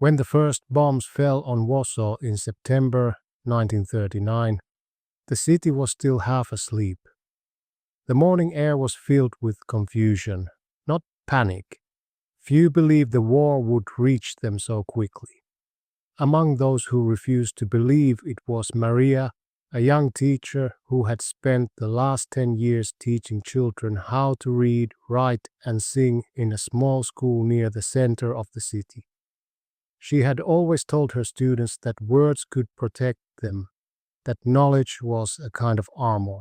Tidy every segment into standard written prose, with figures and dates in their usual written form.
When the first bombs fell on Warsaw in September 1939, the city was still half asleep. The morning air was filled with confusion, not panic. Few believed the war would reach them so quickly. Among those who refused to believe it was Maria, a young teacher who had spent the last 10 years teaching children how to read, write, and sing in a small school near the center of the city. She had always told her students that words could protect them, that knowledge was a kind of armor.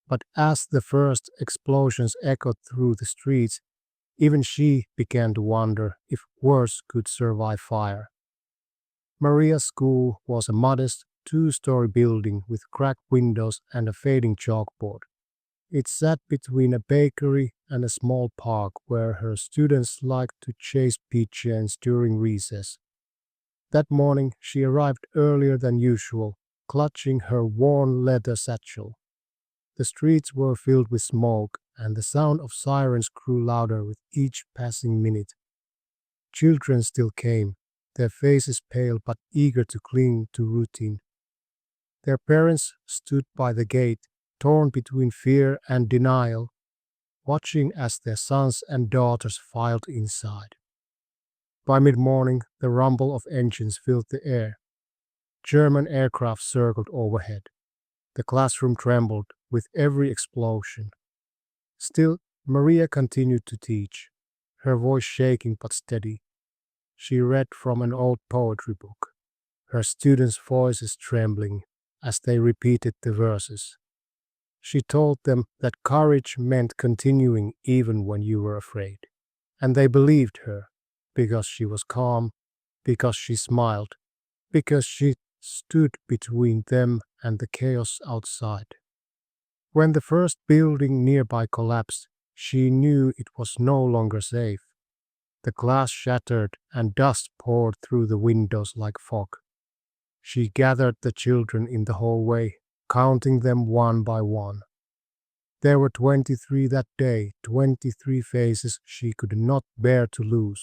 But as the first explosions echoed through the streets, even she began to wonder if words could survive fire. Maria's school was a modest two-story building with cracked windows and a fading chalkboard. It sat between a bakery and a small park where her students liked to chase pigeons during recess. That morning she arrived earlier than usual, clutching her worn leather satchel. The streets were filled with smoke, and the sound of sirens grew louder with each passing minute. Children still came, their faces pale but eager to cling to routine. Their parents stood by the gate, torn between fear and denial, watching as their sons and daughters filed inside. By mid-morning, the rumble of engines filled the air. German aircraft circled overhead. The classroom trembled with every explosion. Still, Maria continued to teach, her voice shaking but steady. She read from an old poetry book, her students' voices trembling as they repeated the verses. She told them that courage meant continuing even when you were afraid. And they believed her, because she was calm, because she smiled, because she stood between them and the chaos outside. When the first building nearby collapsed, she knew it was no longer safe. The glass shattered and dust poured through the windows like fog. She gathered the children in the hallway, counting them one by one. There were 23 that day, 23 faces she could not bear to lose.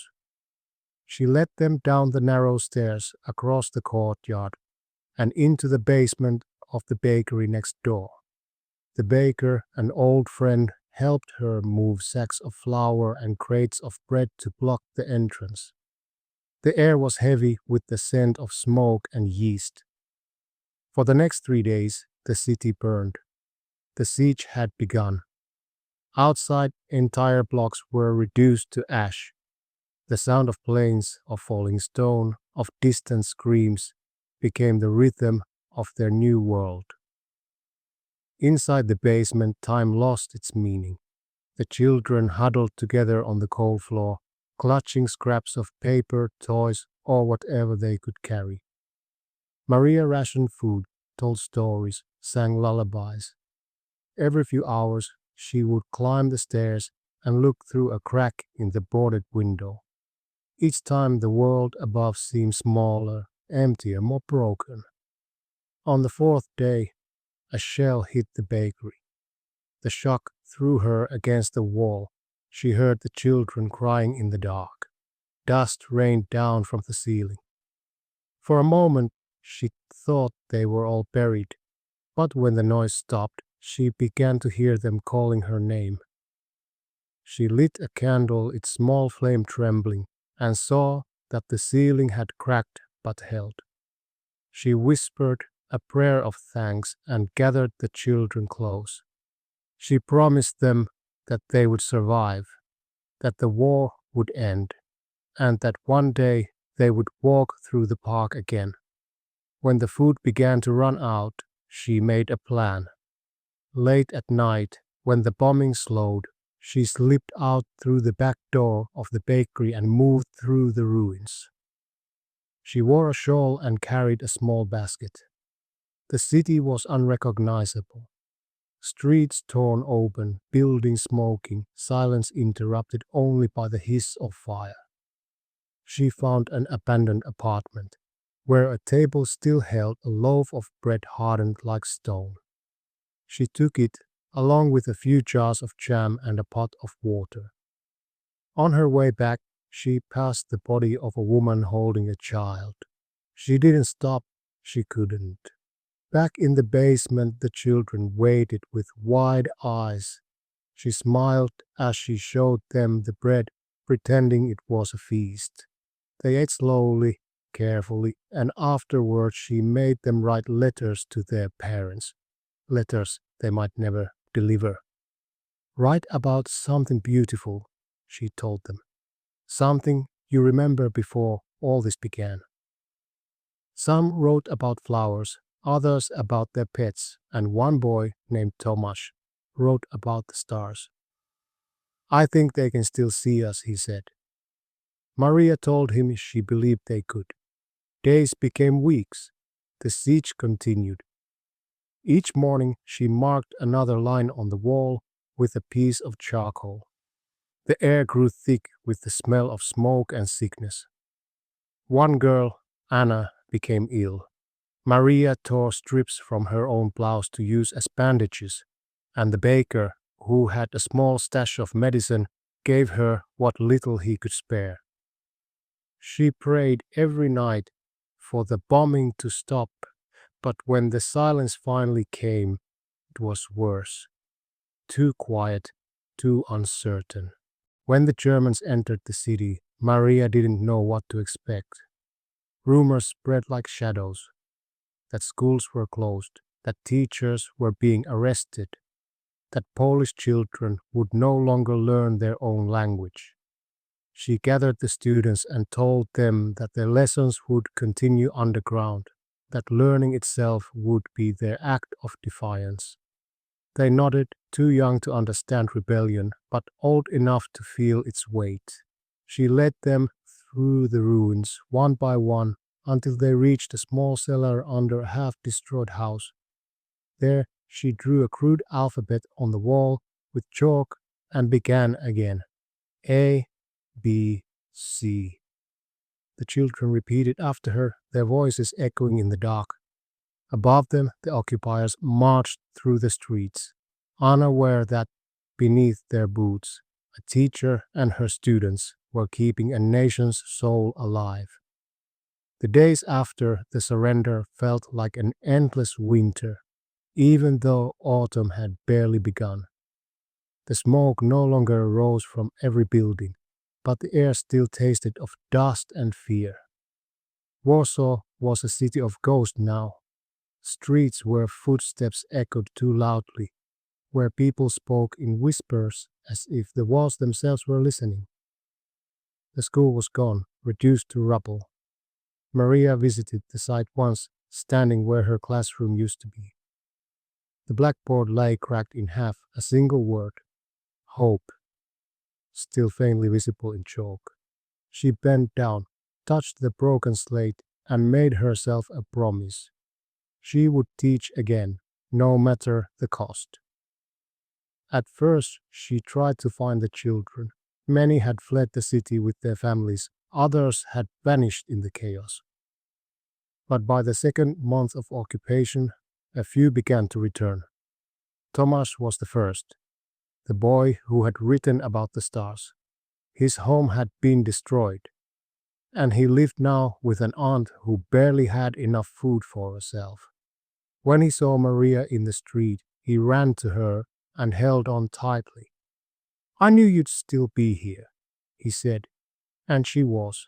She led them down the narrow stairs, across the courtyard, and into the basement of the bakery next door. The baker, an old friend, helped her move sacks of flour and crates of bread to block the entrance. The air was heavy with the scent of smoke and yeast. For the next 3 days, the city burned. The siege had begun. Outside, entire blocks were reduced to ash. The sound of planes, of falling stone, of distant screams became the rhythm of their new world. Inside the basement, time lost its meaning. The children huddled together on the cold floor, clutching scraps of paper, toys, or whatever they could carry. Maria rationed food, told stories, sang lullabies. Every few hours, she would climb the stairs and look through a crack in the boarded window. Each time the world above seemed smaller, emptier, more broken. On the fourth day, a shell hit the bakery. The shock threw her against the wall. She heard the children crying in the dark. Dust rained down from the ceiling. For a moment, she thought they were all buried, but when the noise stopped, she began to hear them calling her name. She lit a candle, its small flame trembling, and saw that the ceiling had cracked but held. She whispered a prayer of thanks and gathered the children close. She promised them that they would survive, that the war would end, and that one day they would walk through the park again. When the food began to run out, she made a plan. Late at night, when the bombing slowed, she slipped out through the back door of the bakery and moved through the ruins. She wore a shawl and carried a small basket. The city was unrecognizable. Streets torn open, buildings smoking, silence interrupted only by the hiss of fire. She found an abandoned apartment, where a table still held a loaf of bread hardened like stone. She took it, along with a few jars of jam and a pot of water. On her way back, she passed the body of a woman holding a child. She didn't stop, she couldn't. Back in the basement, the children waited with wide eyes. She smiled as she showed them the bread, pretending it was a feast. They ate slowly, carefully, and afterwards she made them write letters to their parents, letters they might never deliver. Write about something beautiful, she told them, something you remember before all this began. Some wrote about flowers, others about their pets, and one boy named Tomasz wrote about the stars. I think they can still see us, he said. Maria told him she believed they could. Days became weeks. The siege continued. Each morning she marked another line on the wall with a piece of charcoal. The air grew thick with the smell of smoke and sickness. One girl, Anna, became ill. Maria tore strips from her own blouse to use as bandages, and the baker, who had a small stash of medicine, gave her what little he could spare. She prayed every night for the bombing to stop, but when the silence finally came, it was worse. Too quiet, too uncertain. When the Germans entered the city, Maria didn't know what to expect. Rumors spread like shadows that schools were closed, that teachers were being arrested, that Polish children would no longer learn their own language. She gathered the students and told them that their lessons would continue underground, that learning itself would be their act of defiance. They nodded, too young to understand rebellion, but old enough to feel its weight. She led them through the ruins, one by one, until they reached a small cellar under a half-destroyed house. There she drew a crude alphabet on the wall with chalk and began again. A, B, C. The children repeated after her, their voices echoing in the dark. Above them, the occupiers marched through the streets, unaware that, beneath their boots, a teacher and her students were keeping a nation's soul alive. The days after the surrender felt like an endless winter, even though autumn had barely begun. The smoke no longer rose from every building, but the air still tasted of dust and fear. Warsaw was a city of ghosts now. Streets where footsteps echoed too loudly, where people spoke in whispers as if the walls themselves were listening. The school was gone, reduced to rubble. Maria visited the site once, standing where her classroom used to be. The blackboard lay cracked in half, a single word, hope, still faintly visible in chalk. She bent down, touched the broken slate, and made herself a promise. She would teach again, no matter the cost. At first, she tried to find the children. Many had fled the city with their families, others had vanished in the chaos. But by the second month of occupation, a few began to return. Tomasz was the first, the boy who had written about the stars. His home had been destroyed, and he lived now with an aunt who barely had enough food for herself. When he saw Maria in the street, he ran to her and held on tightly. I knew you'd still be here, he said, and she was.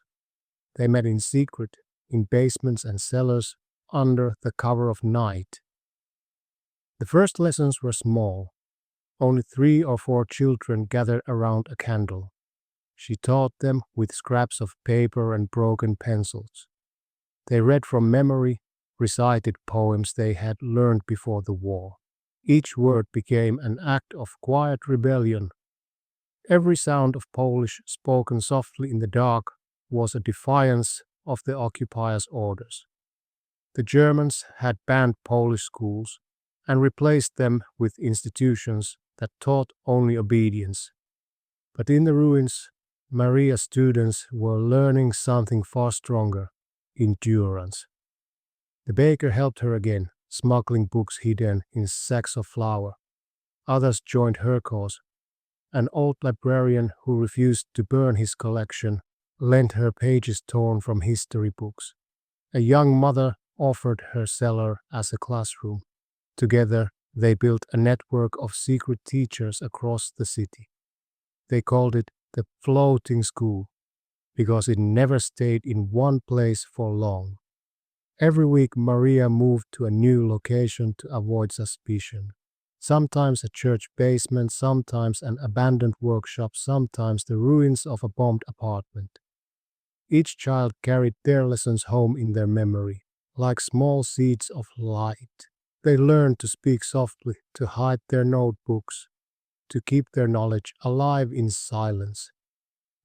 They met in secret, in basements and cellars, under the cover of night. The first lessons were small. Only 3 or 4 children gathered around a candle. She taught them with scraps of paper and broken pencils. They read from memory, recited poems they had learned before the war. Each word became an act of quiet rebellion. Every sound of Polish spoken softly in the dark was a defiance of the occupiers' orders. The Germans had banned Polish schools and replaced them with institutions that taught only obedience. But in the ruins, Maria's students were learning something far stronger, endurance. The baker helped her again, smuggling books hidden in sacks of flour. Others joined her cause. An old librarian who refused to burn his collection lent her pages torn from history books. A young mother offered her cellar as a classroom. Together, they built a network of secret teachers across the city. They called it the floating school because it never stayed in one place for long. Every week, Maria moved to a new location to avoid suspicion. Sometimes a church basement, sometimes an abandoned workshop, sometimes the ruins of a bombed apartment. Each child carried their lessons home in their memory, like small seeds of light. They learned to speak softly, to hide their notebooks, to keep their knowledge alive in silence.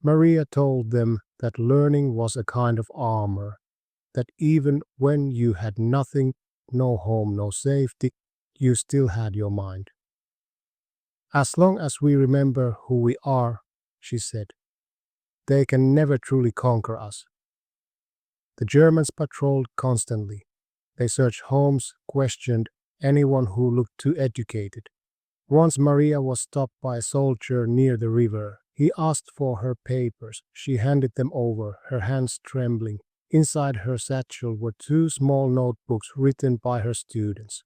Maria told them that learning was a kind of armor, that even when you had nothing, no home, no safety, you still had your mind. As long as we remember who we are, she said, they can never truly conquer us. The Germans patrolled constantly. They searched homes, questioned anyone who looked too educated. Once Maria was stopped by a soldier near the river. He asked for her papers. She handed them over, her hands trembling. Inside her satchel were two small notebooks written by her students.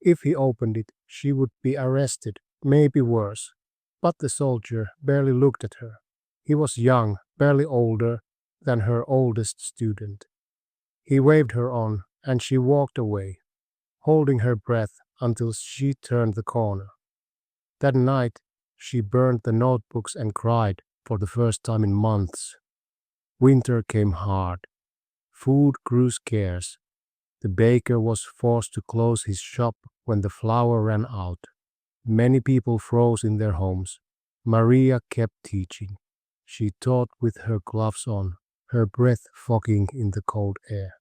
If he opened it, she would be arrested, maybe worse. But the soldier barely looked at her. He was young, barely older than her oldest student. He waved her on, and she walked away, holding her breath until she turned the corner. That night, she burned the notebooks and cried for the first time in months. Winter came hard. Food grew scarce. The baker was forced to close his shop when the flour ran out. Many people froze in their homes. Maria kept teaching. She taught with her gloves on, her breath fogging in the cold air.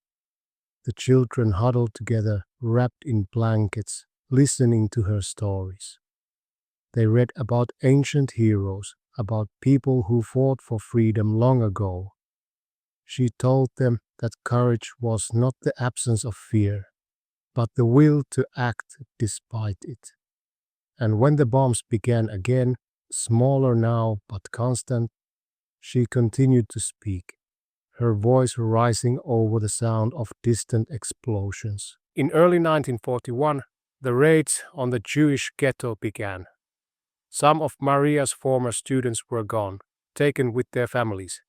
The children huddled together, wrapped in blankets, listening to her stories. They read about ancient heroes, about people who fought for freedom long ago. She told them that courage was not the absence of fear, but the will to act despite it. And when the bombs began again, smaller now but constant, she continued to speak, her voice rising over the sound of distant explosions. In early 1941, the raids on the Jewish ghetto began. Some of Maria's former students were gone, taken with their families.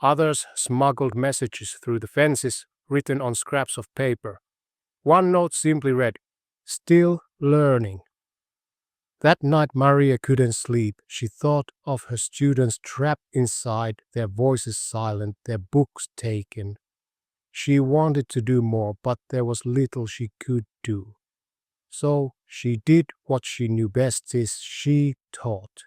Others smuggled messages through the fences written on scraps of paper. One note simply read, "Still learning." That night Maria couldn't sleep. She thought of her students trapped inside, their voices silent, their books taken. She wanted to do more, but there was little she could do. So she did what she knew best is she taught.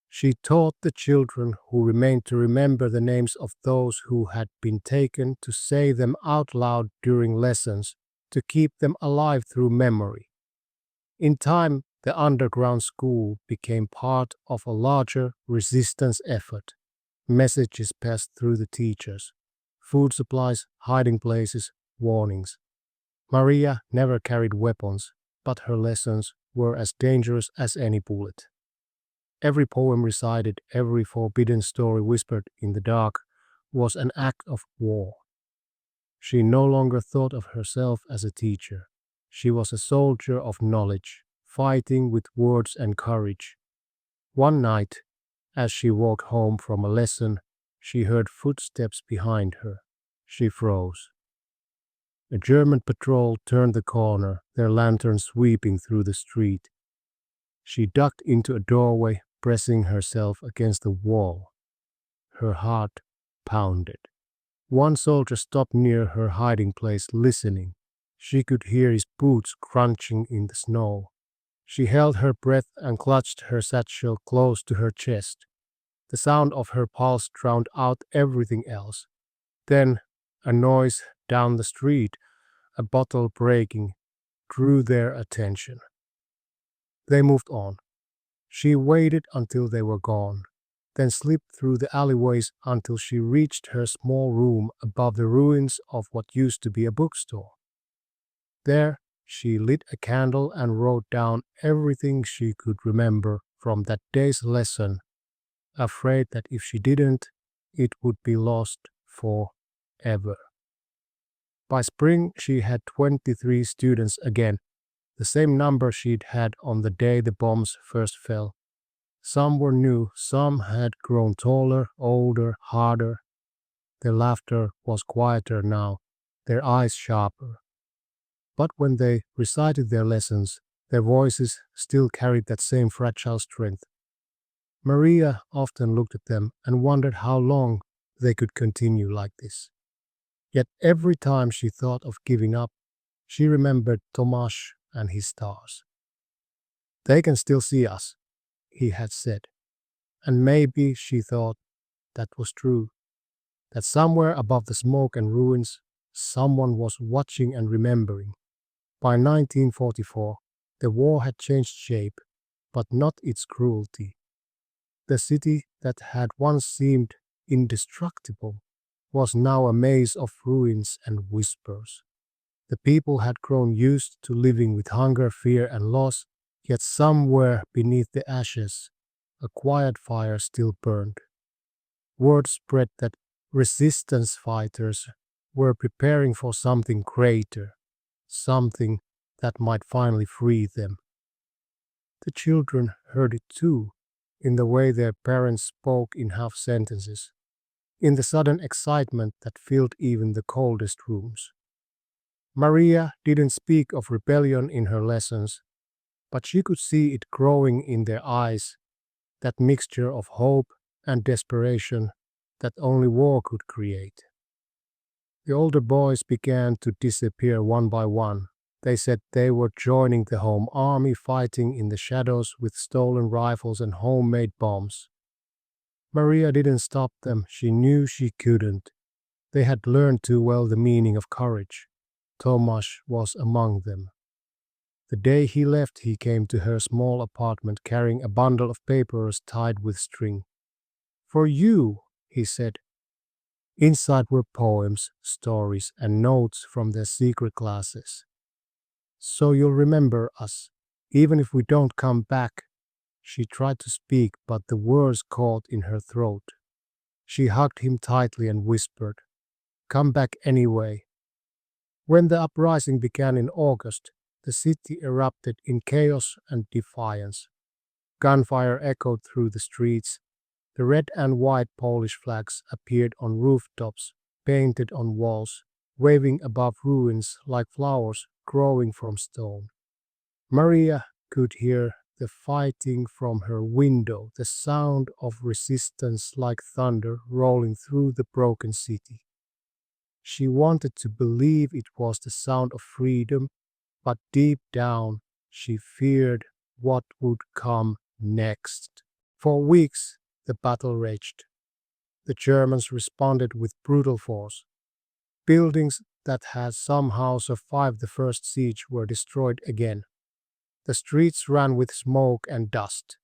She taught the children who remained to remember the names of those who had been taken, to say them out loud during lessons, to keep them alive through memory. In time, the underground school became part of a larger resistance effort. Messages passed through the teachers. Food supplies, hiding places, warnings. Maria never carried weapons, but her lessons were as dangerous as any bullet. Every poem recited, every forbidden story whispered in the dark was an act of war. She no longer thought of herself as a teacher. She was a soldier of knowledge, fighting with words and courage. One night, as she walked home from a lesson, she heard footsteps behind her. She froze. A German patrol turned the corner, their lantern sweeping through the street. She ducked into a doorway, pressing herself against the wall. Her heart pounded. One soldier stopped near her hiding place, listening. She could hear his boots crunching in the snow. She held her breath and clutched her satchel close to her chest. The sound of her pulse drowned out everything else. Then a noise down the street, a bottle breaking, drew their attention. They moved on. She waited until they were gone, then slipped through the alleyways until she reached her small room above the ruins of what used to be a bookstore. There, she lit a candle and wrote down everything she could remember from that day's lesson, afraid that if she didn't, it would be lost forever. By spring, she had 23 students again, the same number she'd had on the day the bombs first fell. Some were new, some had grown taller, older, harder. Their laughter was quieter now, their eyes sharper. But when they recited their lessons, their voices still carried that same fragile strength. Maria often looked at them and wondered how long they could continue like this. Yet every time she thought of giving up, she remembered Tomasz and his stars. They can still see us, he had said. And maybe she thought that was true, that somewhere above the smoke and ruins, someone was watching and remembering. By 1944, the war had changed shape, but not its cruelty. The city that had once seemed indestructible was now a maze of ruins and whispers. The people had grown used to living with hunger, fear, and loss, yet somewhere beneath the ashes, a quiet fire still burned. Word spread that resistance fighters were preparing for something greater, something that might finally free them. The children heard it too, in the way their parents spoke in half sentences, in the sudden excitement that filled even the coldest rooms. Maria didn't speak of rebellion in her lessons, but she could see it growing in their eyes, that mixture of hope and desperation that only war could create. The older boys began to disappear one by one. They said they were joining the home army, fighting in the shadows with stolen rifles and homemade bombs. Maria didn't stop them, she knew she couldn't. They had learned too well the meaning of courage. Tomasz was among them. The day he left, he came to her small apartment carrying a bundle of papers tied with string. "For you," he said. Inside were poems, stories, and notes from their secret classes. "So you'll remember us, even if we don't come back." She tried to speak, but the words caught in her throat. She hugged him tightly and whispered, "Come back anyway." When the uprising began in August, the city erupted in chaos and defiance. Gunfire echoed through the streets. The red and white Polish flags appeared on rooftops, painted on walls, waving above ruins like flowers growing from stone. Maria could hear the fighting from her window, the sound of resistance like thunder rolling through the broken city. She wanted to believe it was the sound of freedom, but deep down she feared what would come next. For weeks the battle raged. The Germans responded with brutal force. Buildings that had somehow survived the first siege were destroyed again. The streets ran with smoke and dust.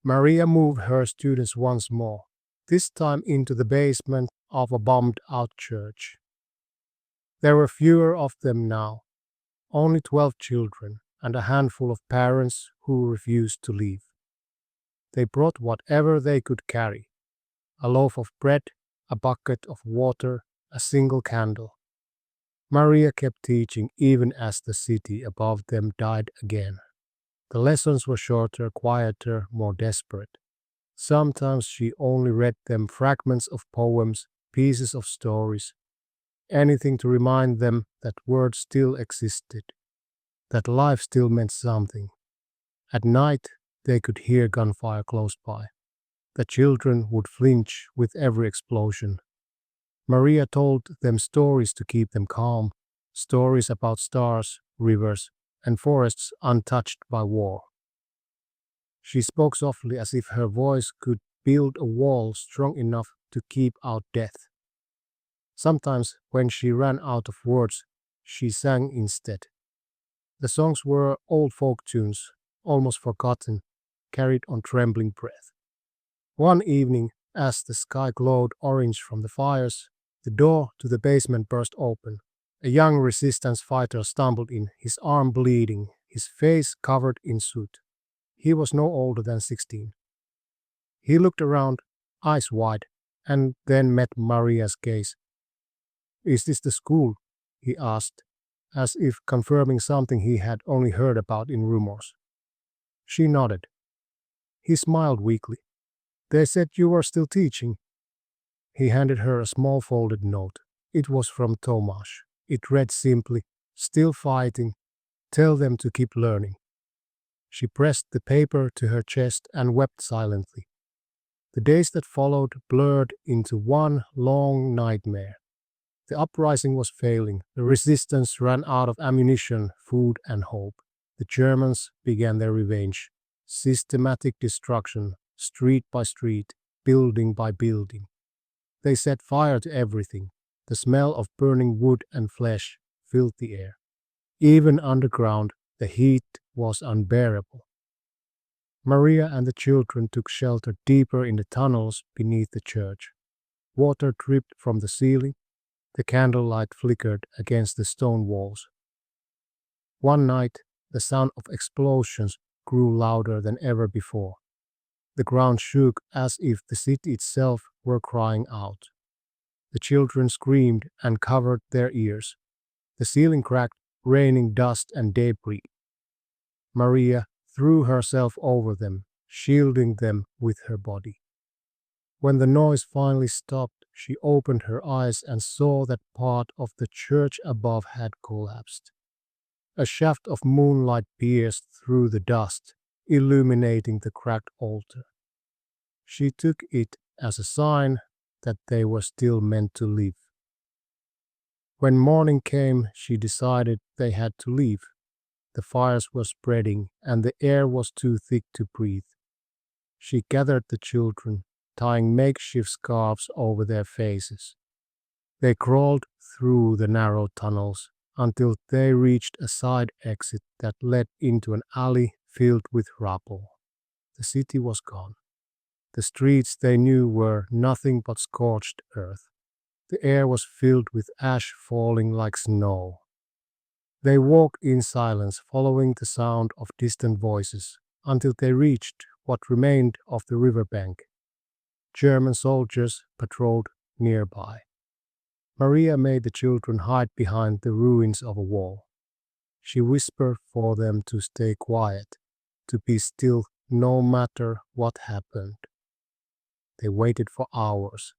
Maria moved her students once more, this time into the basement of a bombed-out church. There were fewer of them now, only 12 children and a handful of parents who refused to leave. They brought whatever they could carry: a loaf of bread, a bucket of water, a single candle. Maria kept teaching even as the city above them died again. The lessons were shorter, quieter, more desperate. Sometimes she only read them fragments of poems, pieces of stories, anything to remind them that words still existed, that life still meant something. At night, they could hear gunfire close by. The children would flinch with every explosion. Maria told them stories to keep them calm, stories about stars, rivers, and forests untouched by war. She spoke softly as if her voice could build a wall strong enough to keep out death. Sometimes, when she ran out of words, she sang instead. The songs were old folk tunes, almost forgotten, carried on trembling breath. One evening, as the sky glowed orange from the fires, the door to the basement burst open. A young resistance fighter stumbled in, his arm bleeding, his face covered in soot. He was no older than 16. He looked around, eyes wide, and then met Maria's gaze. "Is this the school?" he asked, as if confirming something he had only heard about in rumors. She nodded. He smiled weakly. "They said you were still teaching." He handed her a small folded note. It was from Tomasz. It read simply, "Still fighting. Tell them to keep learning." She pressed the paper to her chest and wept silently. The days that followed blurred into one long nightmare. The uprising was failing. The resistance ran out of ammunition, food, and hope. The Germans began their revenge. Systematic destruction, street by street, building by building. They set fire to everything. The smell of burning wood and flesh filled the air. Even underground, the heat was unbearable. Maria and the children took shelter deeper in the tunnels beneath the church. Water dripped from the ceiling. The candlelight flickered against the stone walls. One night, the sound of explosions grew louder than ever before. The ground shook as if the city itself were crying out. The children screamed and covered their ears. The ceiling cracked, raining dust and debris. Maria threw herself over them, shielding them with her body. When the noise finally stopped, she opened her eyes and saw that part of the church above had collapsed. A shaft of moonlight pierced through the dust, illuminating the cracked altar. She took it as a sign that they were still meant to live. When morning came, she decided they had to leave. The fires were spreading, and the air was too thick to breathe. She gathered the children, tying makeshift scarves over their faces. They crawled through the narrow tunnels until they reached a side exit that led into an alley filled with rubble. The city was gone. The streets they knew were nothing but scorched earth. The air was filled with ash falling like snow. They walked in silence, following the sound of distant voices, until they reached what remained of the riverbank. German soldiers patrolled nearby. Maria made the children hide behind the ruins of a wall. She whispered for them to stay quiet, to be still no matter what happened. They waited for hours,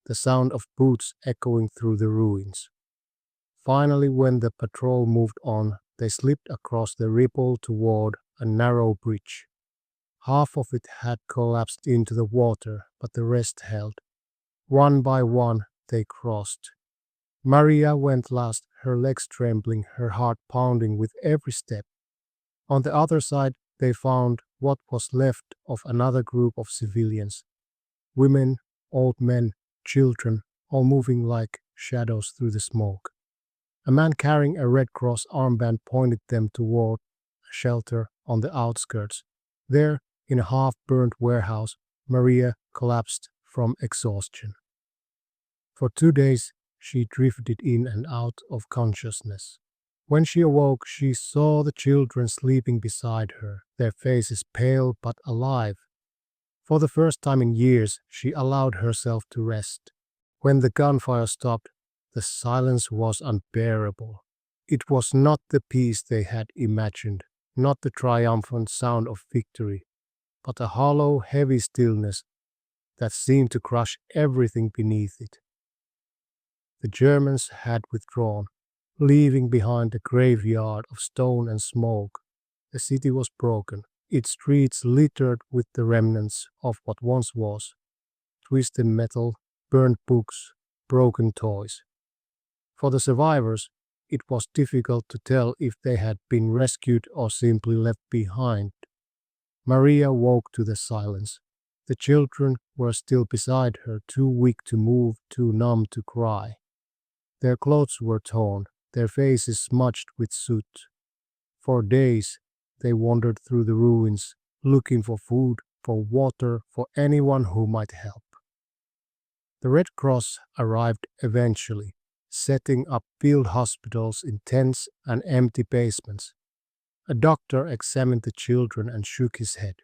the sound of boots echoing through the ruins. Finally, when the patrol moved on, they slipped across the ripple toward a narrow bridge. Half of it had collapsed into the water, but the rest held. One by one, they crossed. Maria went last, her legs trembling, her heart pounding with every step. On the other side, they found what was left of another group of civilians. Women, old men, children, all moving like shadows through the smoke. A man carrying a Red Cross armband pointed them toward a shelter on the outskirts. There, in a half-burned warehouse, Maria collapsed from exhaustion. For 2 days, she drifted in and out of consciousness. When she awoke, she saw the children sleeping beside her, their faces pale but alive. For the first time in years, she allowed herself to rest. When the gunfire stopped, the silence was unbearable. It was not the peace they had imagined, not the triumphant sound of victory, but a hollow, heavy stillness that seemed to crush everything beneath it. The Germans had withdrawn, leaving behind a graveyard of stone and smoke. The city was broken, its streets littered with the remnants of what once was: twisted metal, burned books, broken toys. For the survivors, it was difficult to tell if they had been rescued or simply left behind. Maria woke to the silence. The children were still beside her, too weak to move, too numb to cry. Their clothes were torn, their faces smudged with soot. For days, they wandered through the ruins, looking for food, for water, for anyone who might help. The Red Cross arrived eventually, setting up field hospitals in tents and empty basements. A doctor examined the children and shook his head.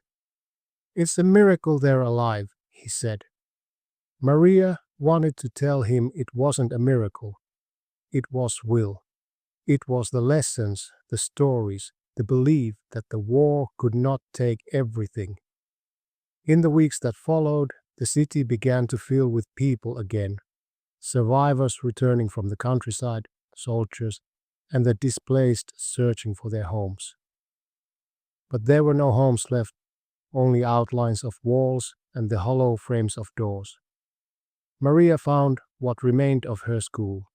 "It's a miracle they're alive," he said. Maria wanted to tell him it wasn't a miracle, it was will. It was the lessons, the stories, the belief that the war could not take everything. In the weeks that followed, the city began to fill with people again, survivors returning from the countryside, soldiers, and the displaced searching for their homes. But there were no homes left, only outlines of walls and the hollow frames of doors. Maria found what remained of her school.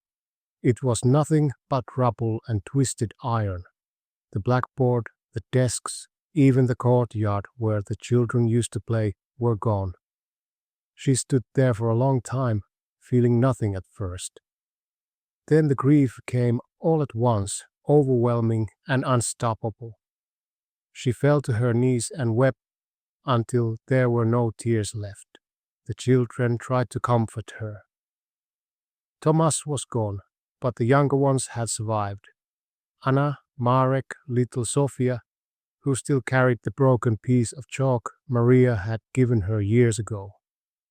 It was nothing but rubble and twisted iron. The blackboard, the desks, even the courtyard where the children used to play were gone. She stood there for a long time, feeling nothing at first. Then the grief came all at once, overwhelming and unstoppable. She fell to her knees and wept until there were no tears left. The children tried to comfort her. Thomas was gone, but the younger ones had survived. Anna, Marek, little Sofia, who still carried the broken piece of chalk Maria had given her years ago.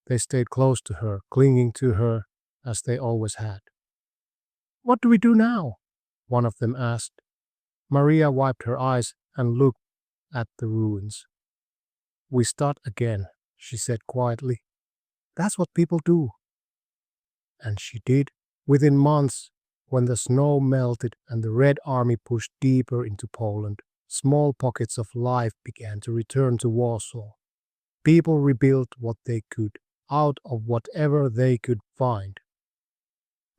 They stayed close to her, clinging to her as they always had. "What do we do now?" one of them asked. Maria wiped her eyes and looked at the ruins. "We start again," she said quietly. "That's what people do." And she did. Within months, when the snow melted and the Red Army pushed deeper into Poland, small pockets of life began to return to Warsaw. People rebuilt what they could, out of whatever they could find.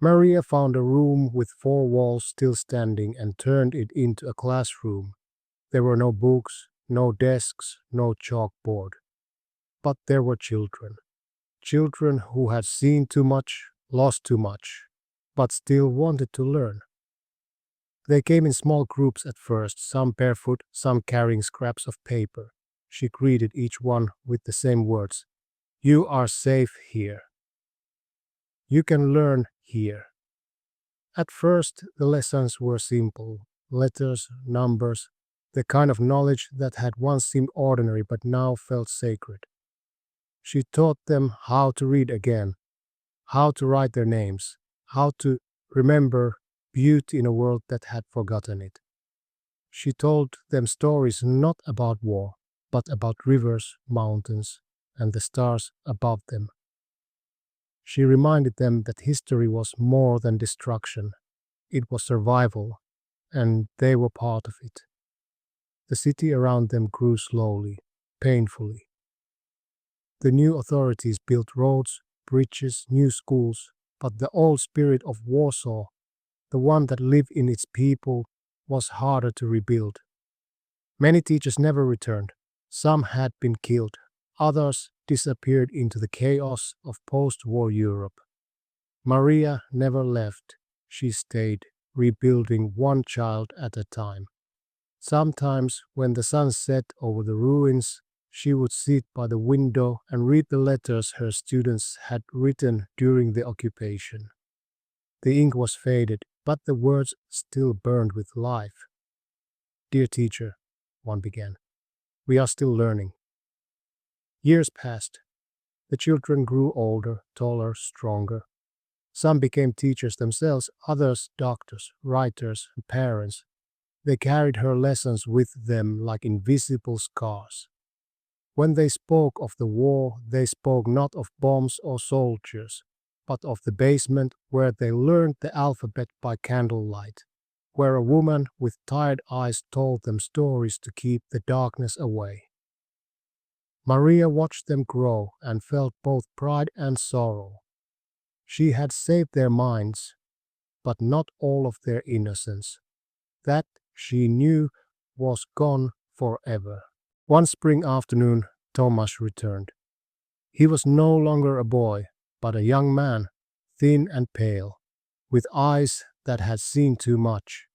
Maria found a room with four walls still standing and turned it into a classroom. There were no books, no desks, no chalkboard. But there were children. Children who had seen too much, lost too much, but still wanted to learn. They came in small groups at first, some barefoot, some carrying scraps of paper. She greeted each one with the same words. "You are safe here. You can learn here." At first, the lessons were simple letters, numbers, the kind of knowledge that had once seemed ordinary but now felt sacred. She taught them how to read again, how to write their names, how to remember beauty in a world that had forgotten it. She told them stories not about war, but about rivers, mountains, and the stars above them. She reminded them that history was more than destruction, it was survival, and they were part of it. The city around them grew slowly, painfully. The new authorities built roads, bridges, new schools, but the old spirit of Warsaw, the one that lived in its people, was harder to rebuild. Many teachers never returned. Some had been killed. Others disappeared into the chaos of post-war Europe. Maria never left. She stayed, rebuilding one child at a time. Sometimes, when the sun set over the ruins, she would sit by the window and read the letters her students had written during the occupation. The ink was faded, but the words still burned with life. "Dear teacher," one began, "we are still learning." Years passed. The children grew older, taller, stronger. Some became teachers themselves, others doctors, writers, and parents. They carried her lessons with them like invisible scars. When they spoke of the war, they spoke not of bombs or soldiers, but of the basement where they learned the alphabet by candlelight, where a woman with tired eyes told them stories to keep the darkness away. Maria watched them grow and felt both pride and sorrow. She had saved their minds, but not all of their innocence. That, she knew, was gone forever. One spring afternoon, Thomas returned. He was no longer a boy, but a young man, thin and pale, with eyes that had seen too much.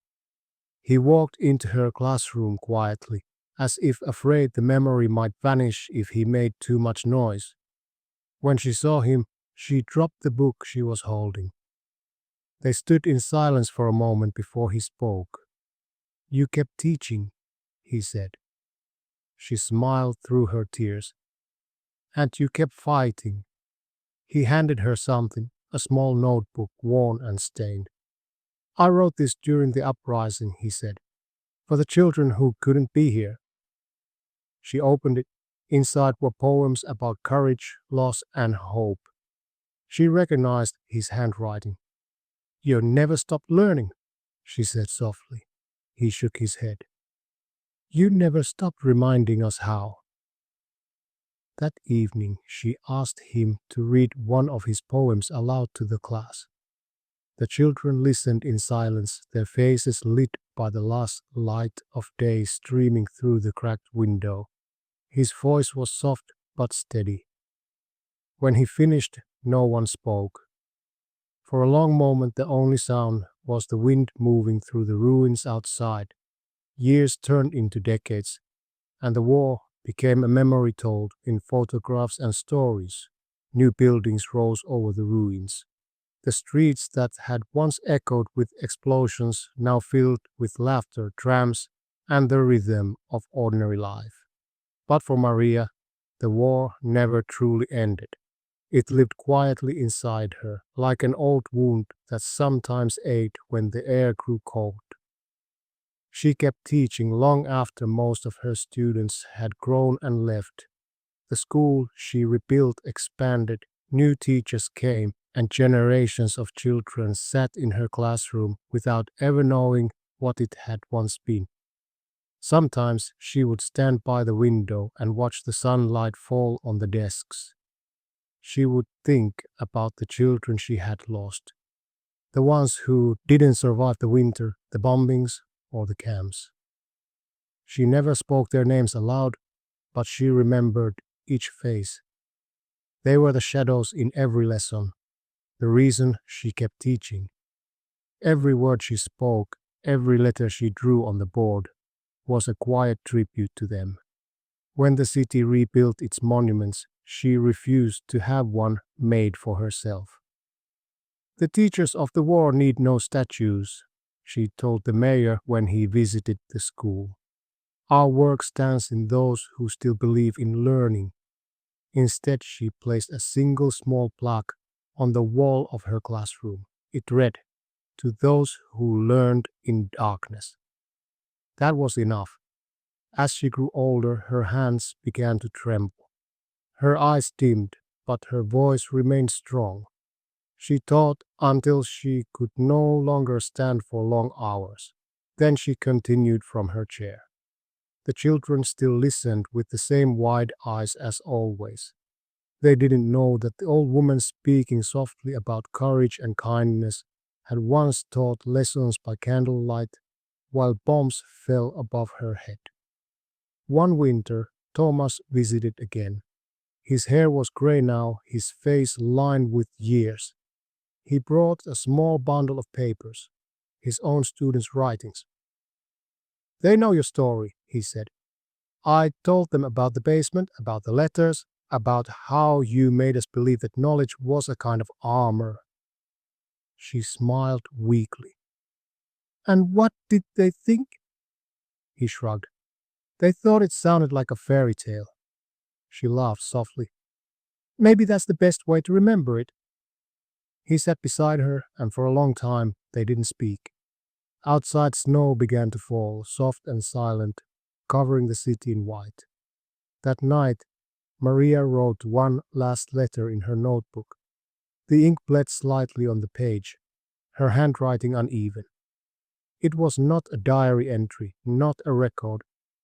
He walked into her classroom quietly, as if afraid the memory might vanish if he made too much noise. When she saw him, she dropped the book she was holding. They stood in silence for a moment before he spoke. "You kept teaching," he said. She smiled through her tears. "And you kept fighting." He handed her something, a small notebook, worn and stained. I wrote this during the uprising, he said, for the children who couldn't be here. She opened it. Inside were poems about courage, loss, and hope. She recognized his handwriting. You never stopped learning, she said softly. He shook his head. You never stopped reminding us how. That evening, she asked him to read one of his poems aloud to the class. The children listened in silence, their faces lit by the last light of day streaming through the cracked window. His voice was soft but steady. When he finished, no one spoke. For a long moment, the only sound was the wind moving through the ruins outside. Years turned into decades, and the war became a memory told in photographs and stories. New buildings rose over the ruins. The streets that had once echoed with explosions now filled with laughter, trams, and the rhythm of ordinary life. But for Maria, the war never truly ended. It lived quietly inside her, like an old wound that sometimes ached when the air grew cold. She kept teaching long after most of her students had grown and left. The school she rebuilt expanded, new teachers came, and generations of children sat in her classroom without ever knowing what it had once been. Sometimes she would stand by the window and watch the sunlight fall on the desks. She would think about the children she had lost, the ones who didn't survive the winter, the bombings, or the camps. She never spoke their names aloud, but she remembered each face. They were the shadows in every lesson, the reason she kept teaching. Every word she spoke, every letter she drew on the board, was a quiet tribute to them. When the city rebuilt its monuments, she refused to have one made for herself. The teachers of the war need no statues, she told the mayor when he visited the school. Our work stands in those who still believe in learning. Instead, she placed a single small plaque on the wall of her classroom. It read, "To those who learned in darkness." That was enough. As she grew older, her hands began to tremble. Her eyes dimmed, but her voice remained strong. She taught until she could no longer stand for long hours. Then she continued from her chair. The children still listened with the same wide eyes as always. They didn't know that the old woman speaking softly about courage and kindness had once taught lessons by candlelight while bombs fell above her head. One winter, Thomas visited again. His hair was gray now, his face lined with years. He brought a small bundle of papers, his own students' writings. They know your story, he said. I told them about the basement, about the letters, about how you made us believe that knowledge was a kind of armor. She smiled weakly. And what did they think? He shrugged. They thought it sounded like a fairy tale. She laughed softly. Maybe that's the best way to remember it. He sat beside her, and for a long time they didn't speak. Outside, snow began to fall, soft and silent, covering the city in white. That night, Maria wrote one last letter in her notebook. The ink bled slightly on the page, her handwriting uneven. It was not a diary entry, not a record,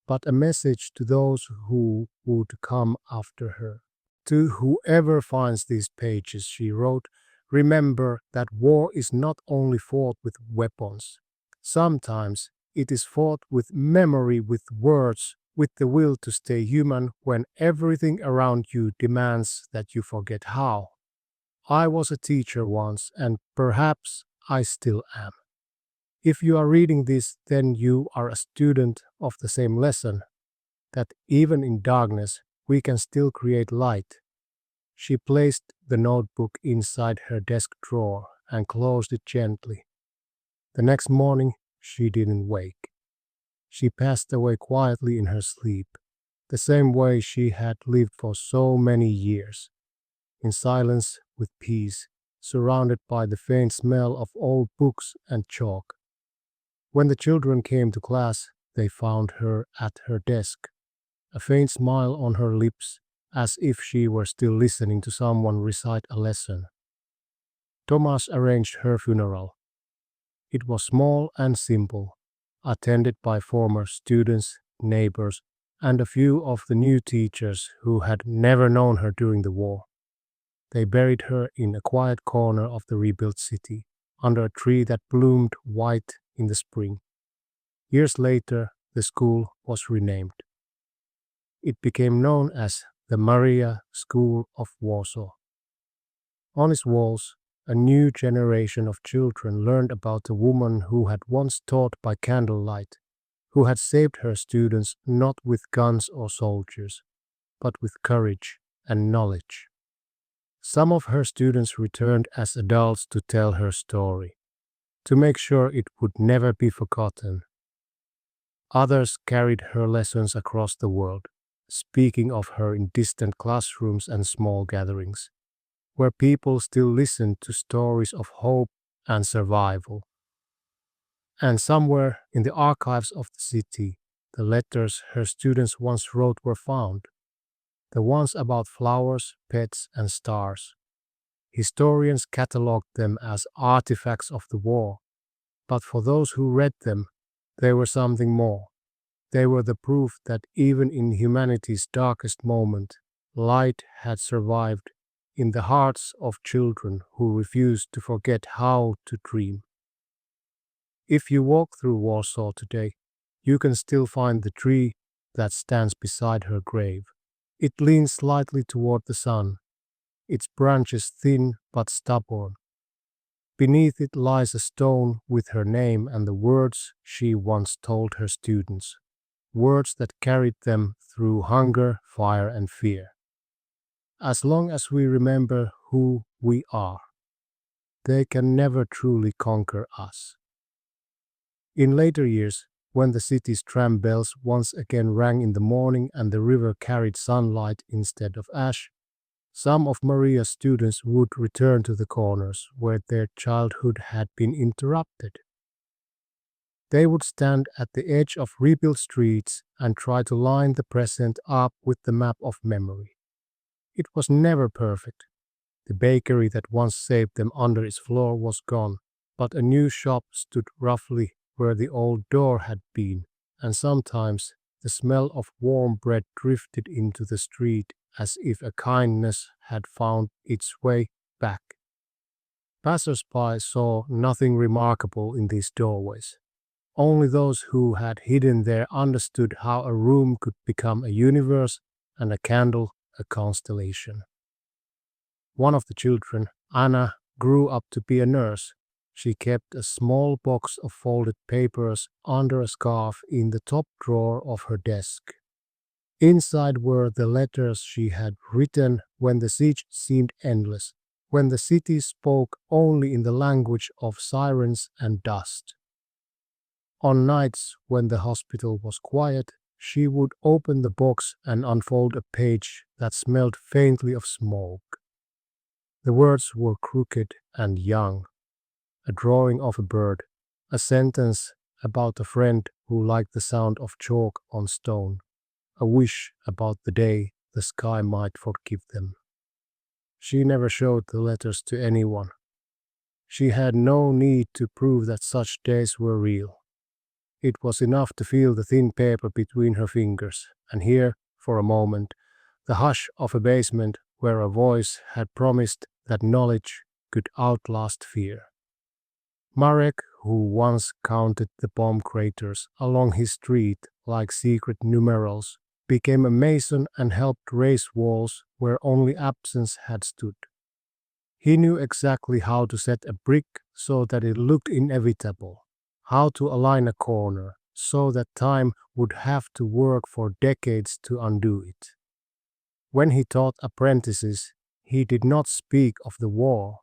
but a message to those who would come after her. To whoever finds these pages, she wrote, remember that war is not only fought with weapons. Sometimes it is fought with memory, with words, with the will to stay human when everything around you demands that you forget how. I was a teacher once, and perhaps I still am. If you are reading this, then you are a student of the same lesson, that even in darkness we can still create light. She placed the notebook inside her desk drawer and closed it gently. The next morning she didn't wake. She passed away quietly in her sleep, the same way she had lived for so many years, in silence with peace, surrounded by the faint smell of old books and chalk. When the children came to class, they found her at her desk, a faint smile on her lips, as if she were still listening to someone recite a lesson. Thomas arranged her funeral. It was small and simple, attended by former students, neighbors, and a few of the new teachers who had never known her during the war. They buried her in a quiet corner of the rebuilt city, under a tree that bloomed white in the spring. Years later, the school was renamed. It became known as the Maria School of Warsaw. On its walls, a new generation of children learned about the woman who had once taught by candlelight, who had saved her students not with guns or soldiers, but with courage and knowledge. Some of her students returned as adults to tell her story, to make sure it would never be forgotten. Others carried her lessons across the world, speaking of her in distant classrooms and small gatherings, where people still listened to stories of hope and survival. And somewhere in the archives of the city, the letters her students once wrote were found, the ones about flowers, pets, and stars. Historians catalogued them as artifacts of the war, but for those who read them, they were something more. They were the proof that even in humanity's darkest moment, light had survived in the hearts of children who refused to forget how to dream. If you walk through Warsaw today, you can still find the tree that stands beside her grave. It leans slightly toward the sun, its branches thin but stubborn. Beneath it lies a stone with her name and the words she once told her students, words that carried them through hunger, fire, and fear. As long as we remember who we are, they can never truly conquer us. In later years, when the city's tram bells once again rang in the morning and the river carried sunlight instead of ash, some of Maria's students would return to the corners where their childhood had been interrupted. They would stand at the edge of rebuilt streets and try to line the present up with the map of memory. It was never perfect. The bakery that once saved them under its floor was gone, but a new shop stood roughly where the old door had been, and sometimes the smell of warm bread drifted into the street as if a kindness had found its way back. Passers-by saw nothing remarkable in these doorways. Only those who had hidden there understood how a room could become a universe and a candle a constellation. One of the children, Anna, grew up to be a nurse. She kept a small box of folded papers under a scarf in the top drawer of her desk. Inside were the letters she had written when the siege seemed endless, when the city spoke only in the language of sirens and dust. On nights when the hospital was quiet, she would open the box and unfold a page that smelled faintly of smoke. The words were crooked and young. A drawing of a bird, a sentence about a friend who liked the sound of chalk on stone, a wish about the day the sky might forgive them. She never showed the letters to anyone. She had no need to prove that such days were real. It was enough to feel the thin paper between her fingers and hear, for a moment, the hush of a basement where a voice had promised that knowledge could outlast fear. Marek, who once counted the bomb craters along his street like secret numerals, became a mason and helped raise walls where only absence had stood. He knew exactly how to set a brick so that it looked inevitable, how to align a corner so that time would have to work for decades to undo it. When he taught apprentices, he did not speak of the war,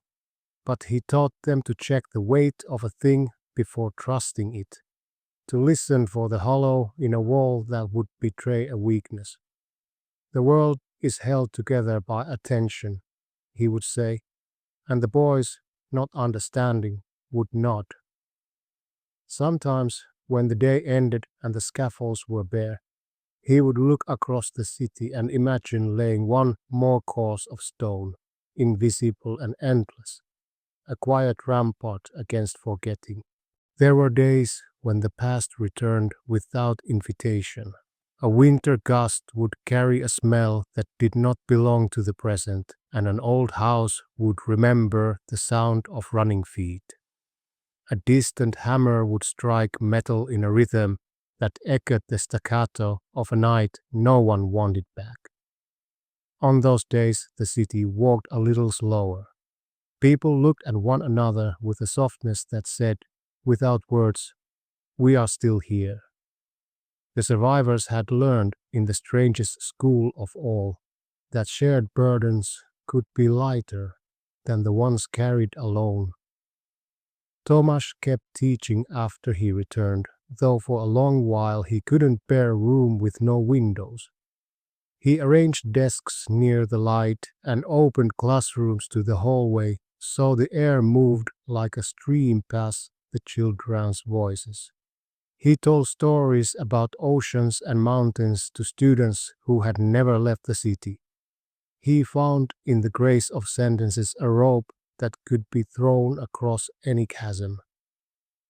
but he taught them to check the weight of a thing before trusting it, to listen for the hollow in a wall that would betray a weakness. The world is held together by attention, he would say. and the boys, not understanding, would nod. Sometimes, when the day ended and the scaffolds were bare, he would look across the city and imagine laying one more course of stone, invisible and endless, a quiet rampart against forgetting. There were days when the past returned without invitation. A winter gust would carry a smell that did not belong to the present, and an old house would remember the sound of running feet. A distant hammer would strike metal in a rhythm that echoed the staccato of a night no one wanted back. On those days, the city walked a little slower. People looked at one another with a softness that said, without words, "We are still here." The survivors had learned in the strangest school of all that shared burdens could be lighter than the ones carried alone. Tomasz kept teaching after he returned, though for a long while he couldn't bear a room with no windows. He arranged desks near the light and opened classrooms to the hallway so the air moved like a stream past the children's voices. He told stories about oceans and mountains to students who had never left the city. He found in the grace of sentences a rope that could be thrown across any chasm.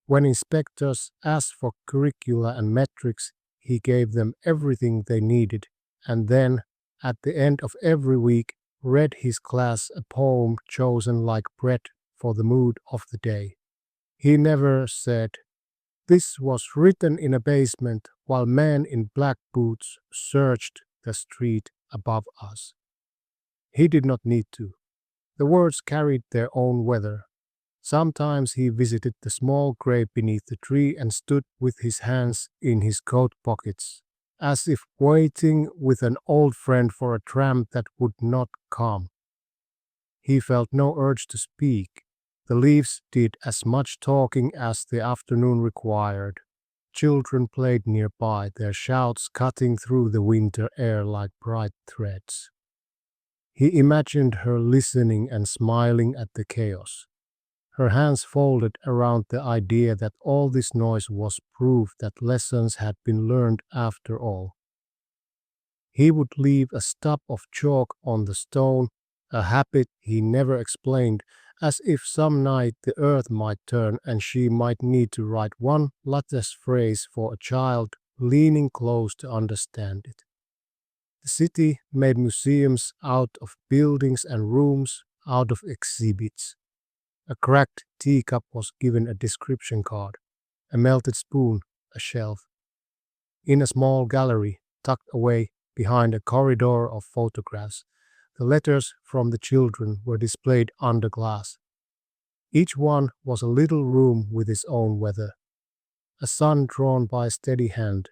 When inspectors asked for curricula and metrics, he gave them everything they needed, and then, at the end of every week, read his class a poem chosen like bread for the mood of the day. He never said, "This was written in a basement while men in black boots searched the street above us." He did not need to. The words carried their own weather. Sometimes he visited the small grave beneath the tree and stood with his hands in his coat pockets, as if waiting with an old friend for a tramp that would not come. He felt no urge to speak. The leaves did as much talking as the afternoon required. Children played nearby, their shouts cutting through the winter air like bright threads. He imagined her listening and smiling at the chaos, her hands folded around the idea that all this noise was proof that lessons had been learned after all. He would leave a stub of chalk on the stone, a habit he never explained, as if some night the earth might turn and she might need to write one latest phrase for a child leaning close to understand it. The city made museums out of buildings and rooms out of exhibits. A cracked teacup was given a description card, a melted spoon, a shelf. In a small gallery, tucked away behind a corridor of photographs, the letters from the children were displayed under glass. Each one was a little room with its own weather. A sun drawn by a steady hand,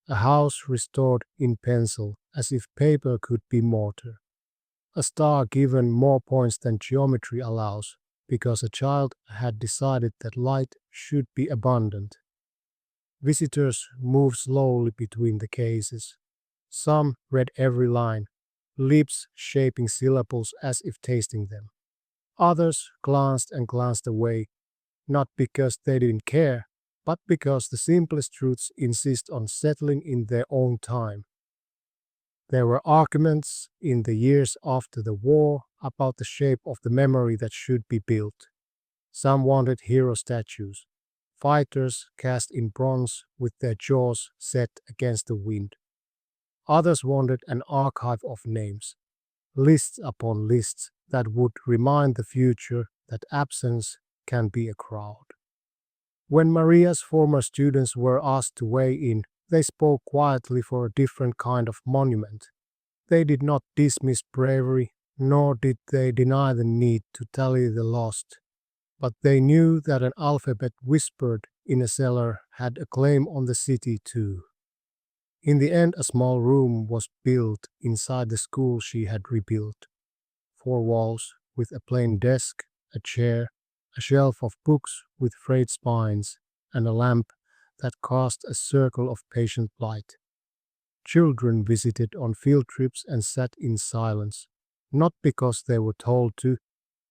a house restored in pencil as if paper could be mortar, a star given more points than geometry allows, because a child had decided that light should be abundant. Visitors moved slowly between the cases. Some read every line, lips shaping syllables as if tasting them. Others glanced and glanced away, not because they didn't care, but because the simplest truths insist on settling in their own time. There were arguments in the years after the war about the shape of the memory that should be built. Some wanted hero statues, fighters cast in bronze with their jaws set against the wind. Others wanted an archive of names, lists upon lists that would remind the future that absence can be a crowd. When Maria's former students were asked to weigh in, they spoke quietly for a different kind of monument. They did not dismiss bravery, nor did they deny the need to tally the lost, but they knew that an alphabet whispered in a cellar had a claim on the city too. In the end, a small room was built inside the school she had rebuilt. 4 walls with a plain desk, a chair, a shelf of books with frayed spines, and a lamp that cast a circle of patient light. Children visited on field trips and sat in silence, not because they were told to,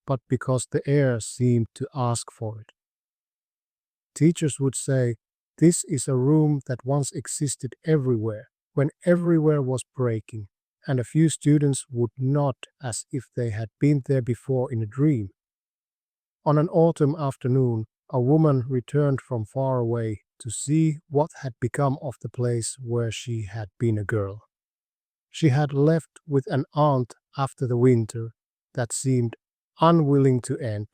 but because the air seemed to ask for it. Teachers would say, "This is a room that once existed everywhere, when everywhere was breaking," and a few students would nod as if they had been there before in a dream. On an autumn afternoon, a woman returned from far away to see what had become of the place where she had been a girl. She had left with an aunt after the winter that seemed unwilling to end,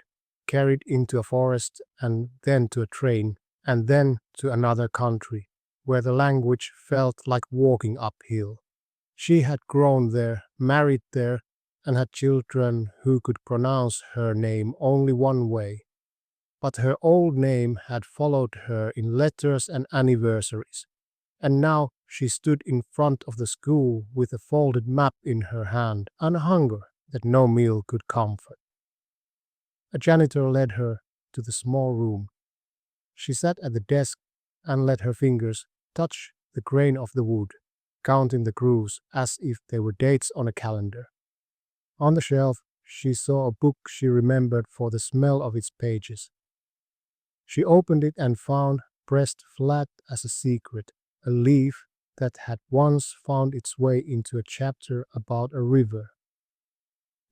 carried into a forest and then to a train, and then to another country, where the language felt like walking uphill. She had grown there, married there, and had children who could pronounce her name only one way. But her old name had followed her in letters and anniversaries, and now she stood in front of the school with a folded map in her hand and a hunger that no meal could comfort. A janitor led her to the small room. She sat at the desk and let her fingers touch the grain of the wood, counting the grooves as if they were dates on a calendar. On the shelf, she saw a book she remembered for the smell of its pages. She opened it and found, pressed flat as a secret, a leaf that had once found its way into a chapter about a river.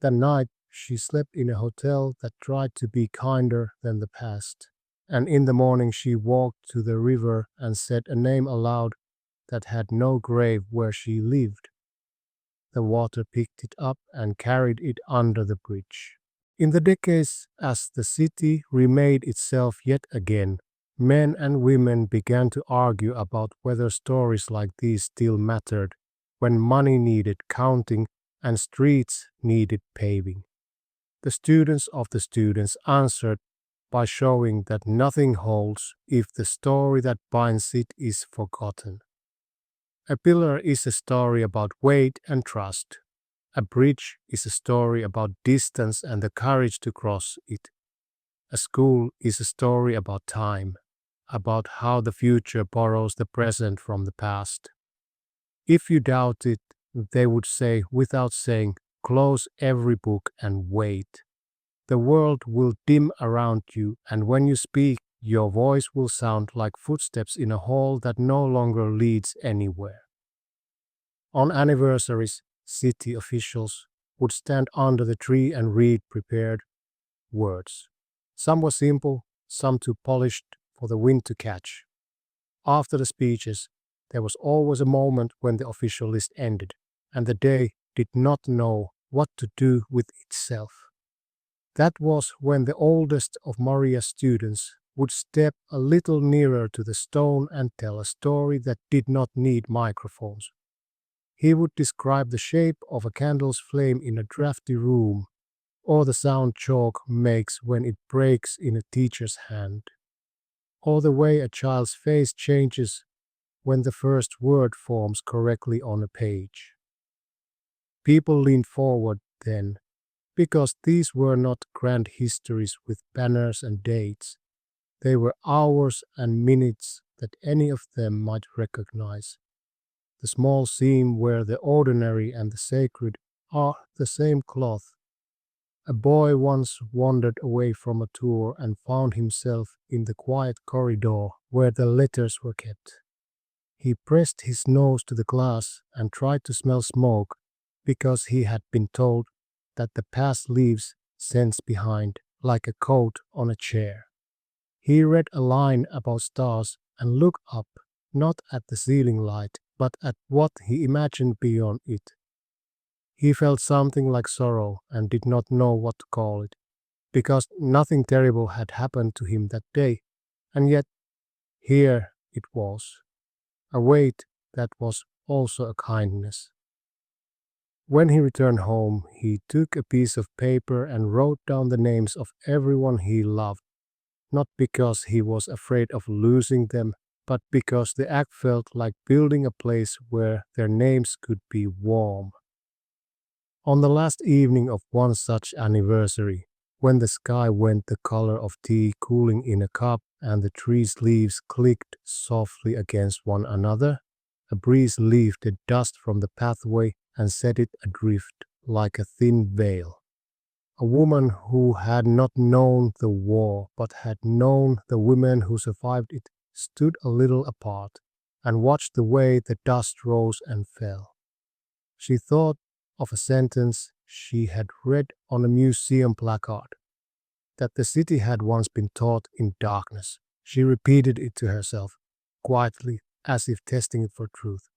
That night, she slept in a hotel that tried to be kinder than the past, and in the morning she walked to the river and said a name aloud that had no grave where she lived. The water picked it up and carried it under the bridge. In the decades as the city remade itself yet again, men and women began to argue about whether stories like these still mattered when money needed counting and streets needed paving. The students of the students answered by showing that nothing holds if the story that binds it is forgotten. A pillar is a story about weight and trust. A bridge is a story about distance and the courage to cross it. A school is a story about time, about how the future borrows the present from the past. If you doubt it, they would say without saying, close every book and wait. The world will dim around you, and when you speak, your voice will sound like footsteps in a hall that no longer leads anywhere. On anniversaries, city officials would stand under the tree and read prepared words. Some were simple, some too polished for the wind to catch. After the speeches, there was always a moment when the official list ended, and the day did not know what to do with itself. That was when the oldest of Maria's students would step a little nearer to the stone and tell a story that did not need microphones. He would describe the shape of a candle's flame in a drafty room, or the sound chalk makes when it breaks in a teacher's hand, or the way a child's face changes when the first word forms correctly on a page. People leaned forward then, because these were not grand histories with banners and dates. They were hours and minutes that any of them might recognize. The small seam where the ordinary and the sacred are the same cloth. A boy once wandered away from a tour and found himself in the quiet corridor where the letters were kept. He pressed his nose to the glass and tried to smell smoke because he had been told that the past leaves scents behind like a coat on a chair. He read a line about stars and looked up, not at the ceiling light, but at what he imagined beyond it. He felt something like sorrow and did not know what to call it, because nothing terrible had happened to him that day, and yet here it was, a weight that was also a kindness. When he returned home, he took a piece of paper and wrote down the names of everyone he loved, not because he was afraid of losing them, but because the act felt like building a place where their names could be warm. On the last evening of one such anniversary, when the sky went the color of tea cooling in a cup and the tree's leaves clicked softly against one another, a breeze lifted dust from the pathway and set it adrift like a thin veil. a woman who had not known the war but had known the women who survived it, stood a little apart and watched the way the dust rose and fell. She thought of a sentence she had read on a museum placard, that the city had once been taught in darkness. She repeated it to herself, quietly, as if testing it for truth.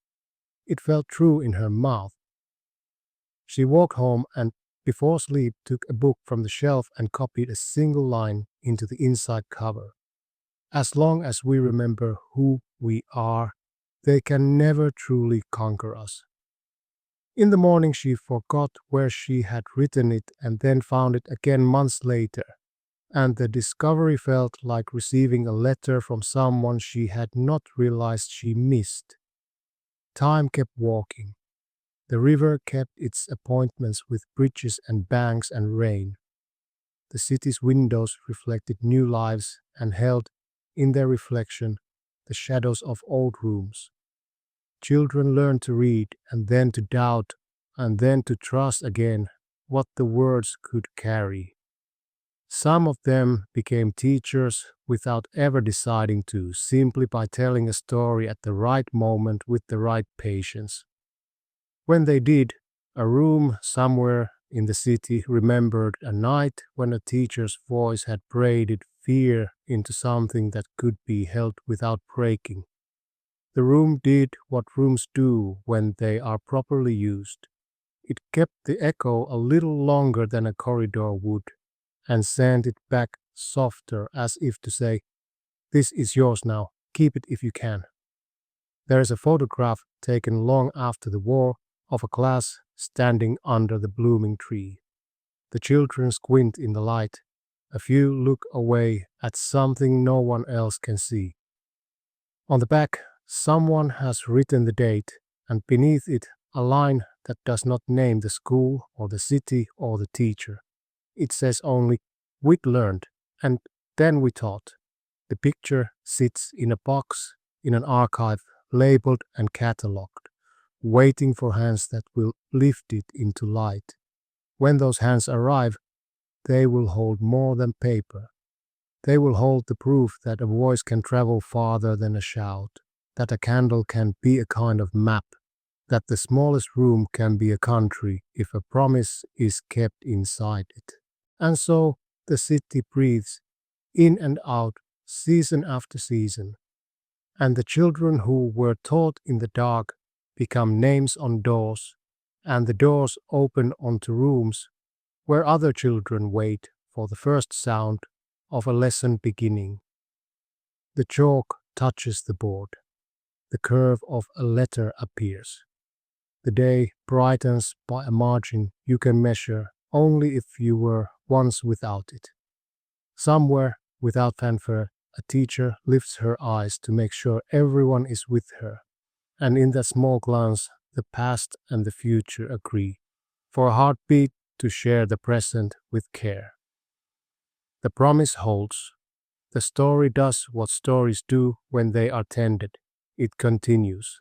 It felt true in her mouth. She walked home and, before sleep, took a book from the shelf and copied a single line into the inside cover. As long as we remember who we are, they can never truly conquer us. In the morning, she forgot where she had written it and then found it again months later, and the discovery felt like receiving a letter from someone she had not realized she missed. Time kept walking. The river kept its appointments with bridges and banks and rain. The city's windows reflected new lives and held, in their reflection, the shadows of old rooms. Children learned to read and then to doubt and then to trust again what the words could carry. Some of them became teachers without ever deciding to, simply by telling a story at the right moment with the right patience. When they did, a room somewhere in the city remembered a night when a teacher's voice had braided fear into something that could be held without breaking. The room did what rooms do when they are properly used. It kept the echo a little longer than a corridor would, and sent it back softer, as if to say, "This is yours now, keep it if you can." There is a photograph taken long after the war of a class standing under the blooming tree. The children squint in the light. A few look away at something no one else can see. On the back, someone has written the date, and beneath it, a line that does not name the school or the city or the teacher. It says only, "We'd learned, and then we taught." The picture sits in a box in an archive, labeled and catalogued, waiting for hands that will lift it into light. When those hands arrive, they will hold more than paper. They will hold the proof that a voice can travel farther than a shout, that a candle can be a kind of map, that the smallest room can be a country if a promise is kept inside it. And so the city breathes, in and out, season after season. And the children who were taught in the dark become names on doors, and the doors open onto rooms where other children wait for the first sound of a lesson beginning. The chalk touches the board. The curve of a letter appears. The day brightens by a margin you can measure only if you were once without it. Somewhere, without fanfare, a teacher lifts her eyes to make sure everyone is with her, and in that small glance, the past and the future agree, for a heartbeat to share the present with care. The promise holds. The story does what stories do when they are tended. It continues.